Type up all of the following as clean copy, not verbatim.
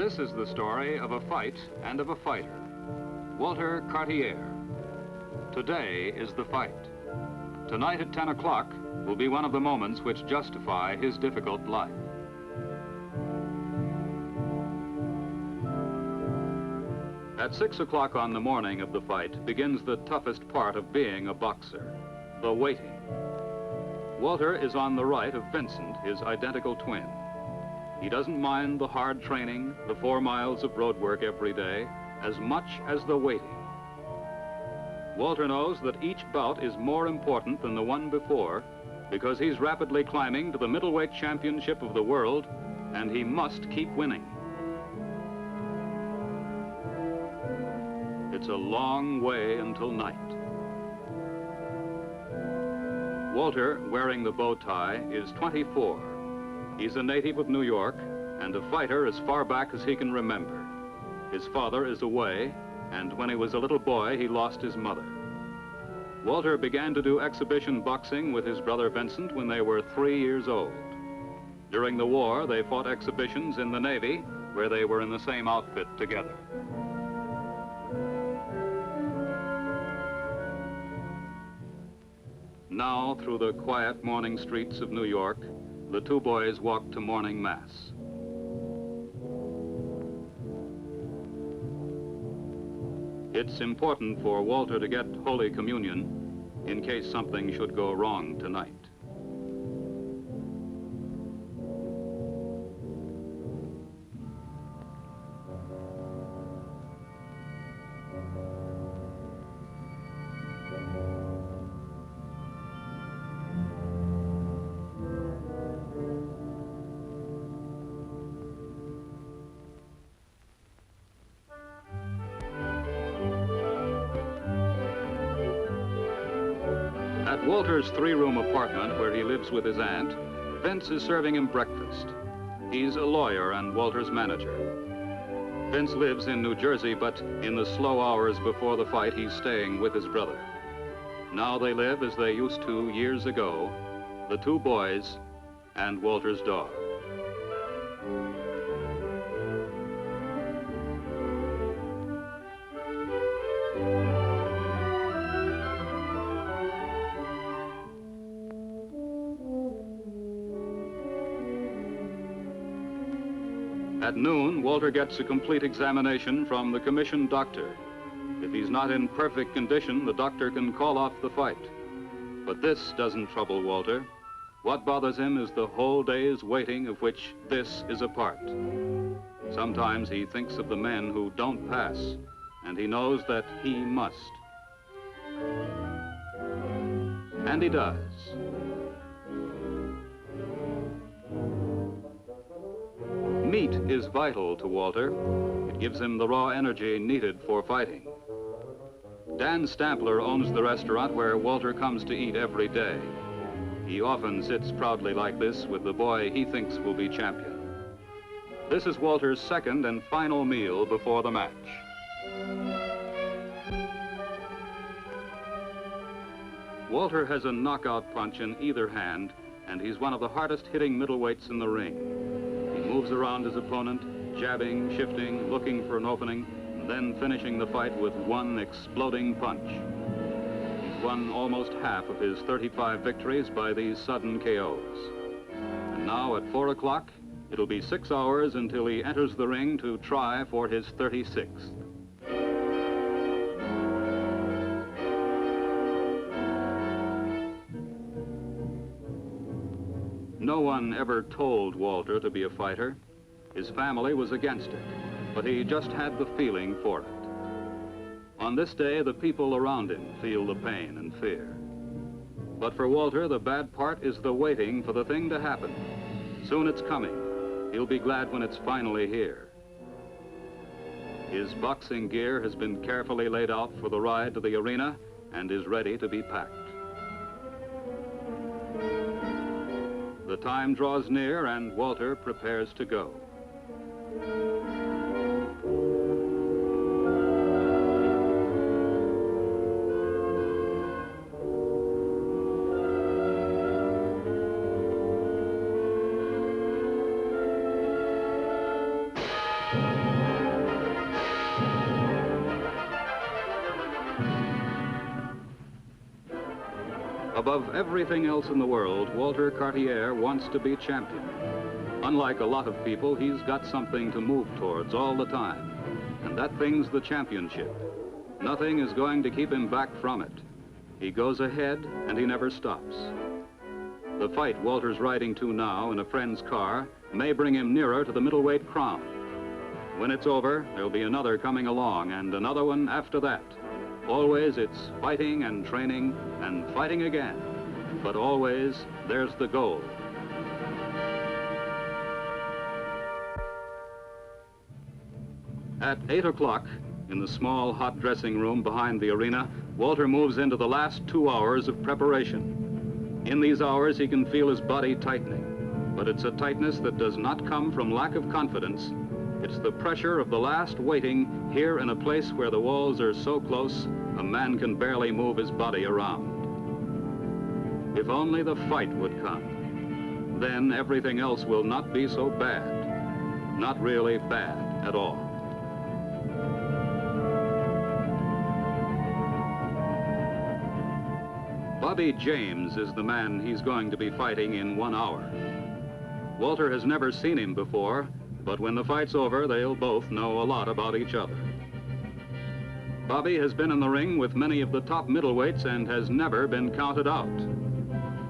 This is the story of a fight and of a fighter, Walter Cartier. Today is the fight. Tonight at 10 o'clock will be one of the moments which justify his difficult life. At 6 o'clock on the morning of the fight begins the toughest part of being a boxer, the waiting. Walter is on the right of Vincent, his identical twin. He doesn't mind the hard training, the 4 miles of road work every day, as much as the waiting. Walter knows that each bout is more important than the one before because he's rapidly climbing to the middleweight championship of the world, and he must keep winning. It's a long way until night. Walter, wearing the bow tie, is 24. He's a native of New York and a fighter as far back as he can remember. His father is away, and when he was a little boy, he lost his mother. Walter began to do exhibition boxing with his brother Vincent when they were 3 years old. During the war, they fought exhibitions in the Navy, where they were in the same outfit together. Now, through the quiet morning streets of New York, the two boys walk to morning mass. It's important for Walter to get Holy Communion in case something should go wrong tonight. At Walter's 3-room apartment where he lives with his aunt, Vince is serving him breakfast. He's a lawyer and Walter's manager. Vince lives in New Jersey, but in the slow hours before the fight, he's staying with his brother. Now they live as they used to years ago, the two boys and Walter's dog. At noon, Walter gets a complete examination from the commissioned doctor. If he's not in perfect condition, the doctor can call off the fight. But this doesn't trouble Walter. What bothers him is the whole day's waiting, of which this is a part. Sometimes he thinks of the men who don't pass, and he knows that he must. And he does. Meat is vital to Walter. It gives him the raw energy needed for fighting. Dan Stampler owns the restaurant where Walter comes to eat every day. He often sits proudly like this with the boy he thinks will be champion. This is Walter's second and final meal before the match. Walter has a knockout punch in either hand, and he's one of the hardest hitting middleweights in the ring. He moves around his opponent, jabbing, shifting, looking for an opening, and then finishing the fight with one exploding punch. He's won almost half of his 35 victories by these sudden KOs. And now at 4 o'clock, it'll be 6 hours until he enters the ring to try for his 36th. No one ever told Walter to be a fighter. His family was against it, but he just had the feeling for it. On this day, the people around him feel the pain and fear. But for Walter, the bad part is the waiting for the thing to happen. Soon it's coming. He'll be glad when it's finally here. His boxing gear has been carefully laid out for the ride to the arena and is ready to be packed. The time draws near and Walter prepares to go. Above everything else in the world, Walter Cartier wants to be champion. Unlike a lot of people, he's got something to move towards all the time, and that thing's the championship. Nothing is going to keep him back from it. He goes ahead, and he never stops. The fight Walter's riding to now in a friend's car may bring him nearer to the middleweight crown. When it's over, there'll be another coming along, and another one after that. Always it's fighting and training and fighting again, but always there's the goal. At 8 o'clock, in the small hot dressing room behind the arena, Walter moves into the last 2 hours of preparation. In these hours, he can feel his body tightening, but it's a tightness that does not come from lack of confidence. It's the pressure of the last waiting here in a place where the walls are so close, a man can barely move his body around. If only the fight would come, then everything else will not be so bad. Not really bad at all. Bobby James is the man he's going to be fighting in 1 hour. Walter has never seen him before, but when the fight's over, they'll both know a lot about each other. Bobby has been in the ring with many of the top middleweights and has never been counted out.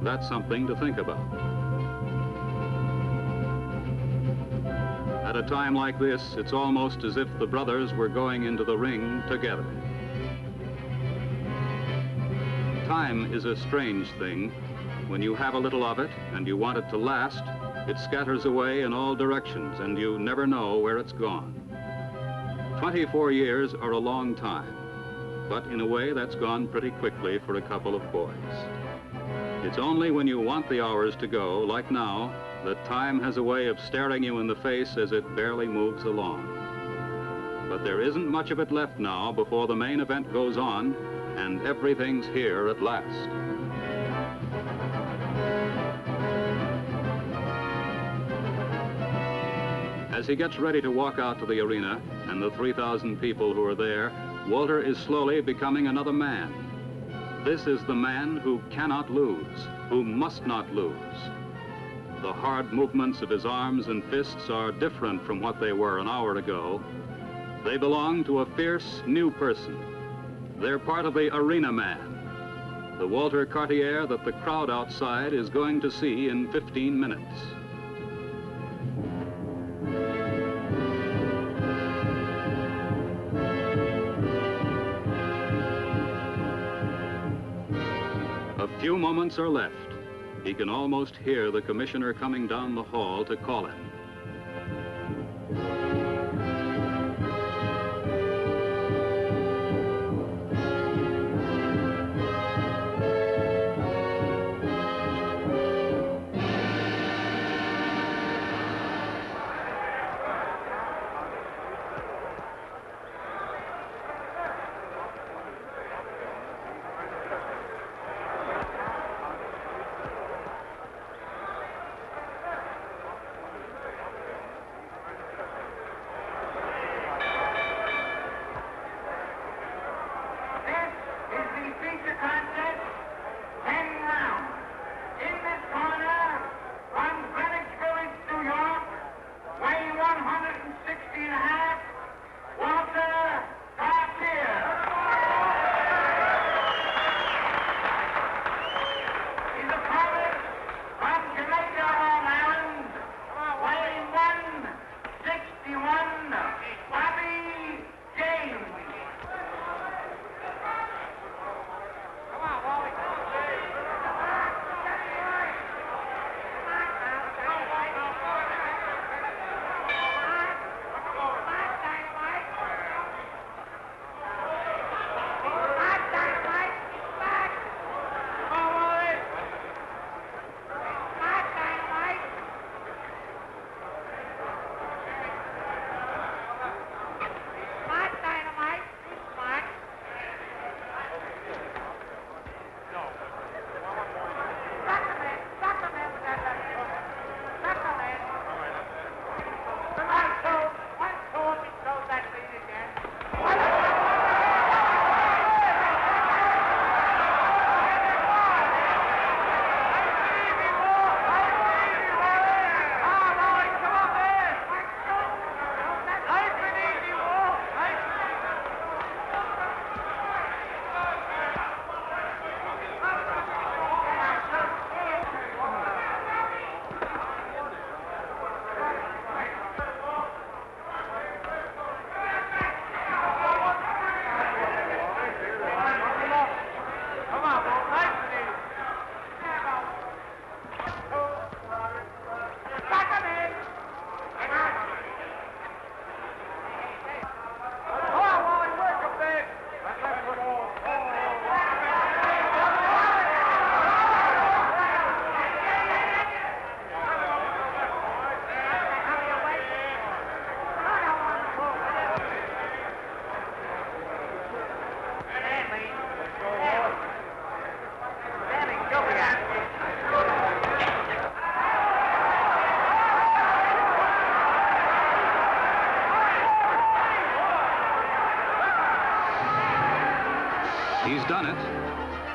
That's something to think about. At a time like this, it's almost as if the brothers were going into the ring together. Time is a strange thing. When you have a little of it and you want it to last, it scatters away in all directions and you never know where it's gone. 24 years are a long time, but in a way that's gone pretty quickly for a couple of boys. It's only when you want the hours to go, like now, that time has a way of staring you in the face as it barely moves along. But there isn't much of it left now before the main event goes on, and everything's here at last. As he gets ready to walk out to the arena and the 3,000 people who are there, Walter is slowly becoming another man. This is the man who cannot lose, who must not lose. The hard movements of his arms and fists are different from what they were an hour ago. They belong to a fierce new person. They're part of the arena man, the Walter Cartier that the crowd outside is going to see in 15 minutes. A few moments are left. He can almost hear the commissioner coming down the hall to call him.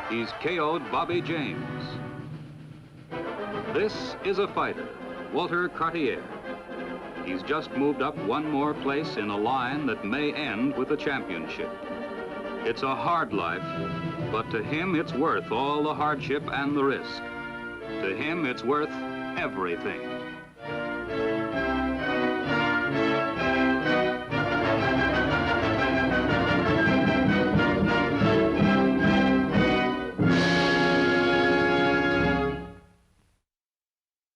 He's KO'd Bobby James. This is a fighter, Walter Cartier. He's just moved up one more place in a line that may end with a championship. It's a hard life, but to him it's worth all the hardship and the risk. To him it's worth everything.